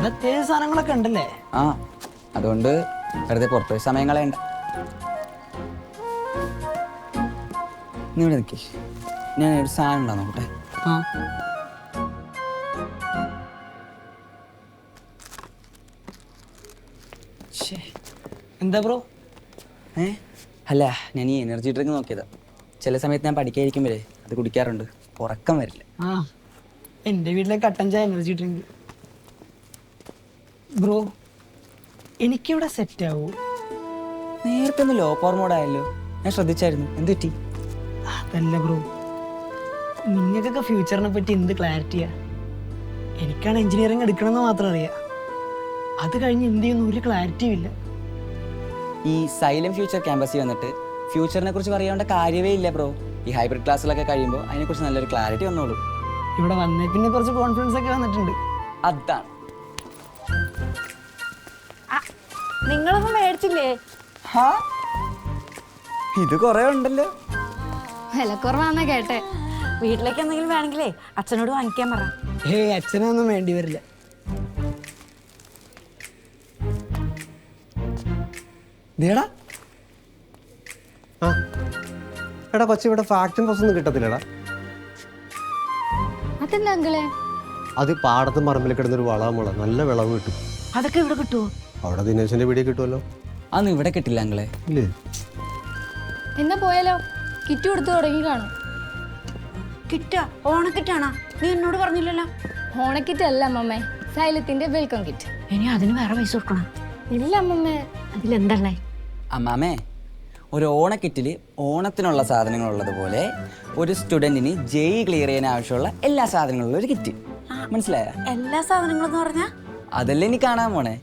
അത്യാവശ്യ സാധനങ്ങളൊക്കെ ഉണ്ടല്ലേ? ആ, അതുകൊണ്ട് വെറുതെ പുറത്തു പോയി സമയം കളയണ്ട. നീ ഇവിടെ നിൽക്കേ, ഞാൻ ഒരു സാധനം ഉണ്ടാ നോക്കട്ടെ. ആ എന്താ ബ്രോ? അല്ല, ഞാൻ ഈ എനർജി ഡ്രിങ്ക് നോക്കിയതാ. ചില സമയത്ത് ഞാൻ പഠിക്കാതിരിക്കുമ്പോഴേ അത് കുടിക്കാറുണ്ട്, ഉറക്കം വരില്ല. ആ എൻ്റെ വീട്ടിലെ കട്ടൻ ചായ എനർജി ഡ്രിങ്ക്. ബ്രോ എനിക്കിവിടെ സെറ്റ് ആവൂ? നേരത്തെ ഒന്ന് ലോ പവർ മോഡായല്ലോ, ഞാൻ ശ്രദ്ധിച്ചായിരുന്നു. എന്ത് പറ്റി? അതല്ല ബ്രോ, നിങ്ങൾക്കൊക്കെ ഫ്യൂച്ചറിനെ പറ്റി എന്ത് ക്ലാരിറ്റിയാ? എനിക്കാണ് എഞ്ചിനീയറിംഗ് എടുക്കണമെന്ന് മാത്രം അറിയാം. അത് കഴിഞ്ഞ് എന്ത് ചെയ്യുന്നു ഒരു ക്ലാരിറ്റിയും ഇല്ല. ഈ സൈലന്റ് ഫ്യൂച്ചർ ക്യാമ്പസിൽ വന്നിട്ട് ഫ്യൂച്ചറിനെ കുറിച്ച് പറയേണ്ട കാര്യമേ ഇല്ല ബ്രോ. ഈ ഹൈബ്രിഡ് ക്ലാസ്സിലൊക്കെ കഴിയുമ്പോൾ അതിനെക്കുറിച്ച് നല്ലൊരു ക്ലാരിറ്റി വന്നോളൂ. ഇവിടെ വന്നേ പിന്നെ കുറച്ച് കോൺഫിഡൻസ് ഒക്കെ വന്നിട്ടുണ്ട്. അതാണ്. നിങ്ങളൊന്നും മേടിച്ചില്ലേ? ഇത് കുറെ ഉണ്ടല്ലോ. വിലക്കുറവാന്നാ കേട്ടെ. വീട്ടിലേക്ക് എന്തെങ്കിലും വേണമെങ്കിലേ അച്ഛനോട് വാങ്ങിക്കാൻ പറ. അച്ഛനൊന്നും വേണ്ടി വരില്ല. ദേടാ, ആ എടാ കൊച്ചി, ഇവിടെ ഫാക്റ്റും ഒന്നും കിട്ടത്തില്ലടാ. അതെന്താ അങ്കിളെ? അത് പാടത്തും പറമ്പിൽ കിടന്നൊരു വളമുള്ള നല്ല വിളവ് കിട്ടും. അതൊക്കെ ഇവിടെ കിട്ടുമോ? അവിടെ ദിനേശന്റെ വീഡിയോ കിട്ടുമല്ലോ. അതൊന്നും ഇവിടെ കിട്ടില്ല അങ്ങളെ. ഇല്ലേ? എന്നാ പോയാലോ? കിറ്റ് കൊടുത്തു തുടങ്ങി കാണും. കിറ്റാ? ഓണക്കിറ്റാണോ? നീ എന്നോട് പറഞ്ഞില്ലല്ലോ. ഓണക്കിറ്റ് അല്ല അമ്മമ്മേ, സൈലത്തിന്റെ വെൽക്കം കിറ്റ്. ഇനി അതിന് വേറെ പൈസ കൊടുക്കണം. ഇല്ല അമ്മമ്മേ. അതിലെന്തല്ലേ? അമ്മാമേ, ഒരു ഓണക്കിറ്റിൽ ഓണത്തിനുള്ള സാധനങ്ങൾ ഉള്ളതുപോലെ ഒരു സ്റ്റുഡൻറ്റിന് ജെയ് ക്ലിയർ ചെയ്യാൻ ആവശ്യമുള്ള എല്ലാ സാധനങ്ങളുള്ള ഒരു കിറ്റ്. മനസ്സിലായ? എല്ലാ സാധനങ്ങളും പറഞ്ഞാ അതല്ലേ ഇനി കാണാൻ പോണേ.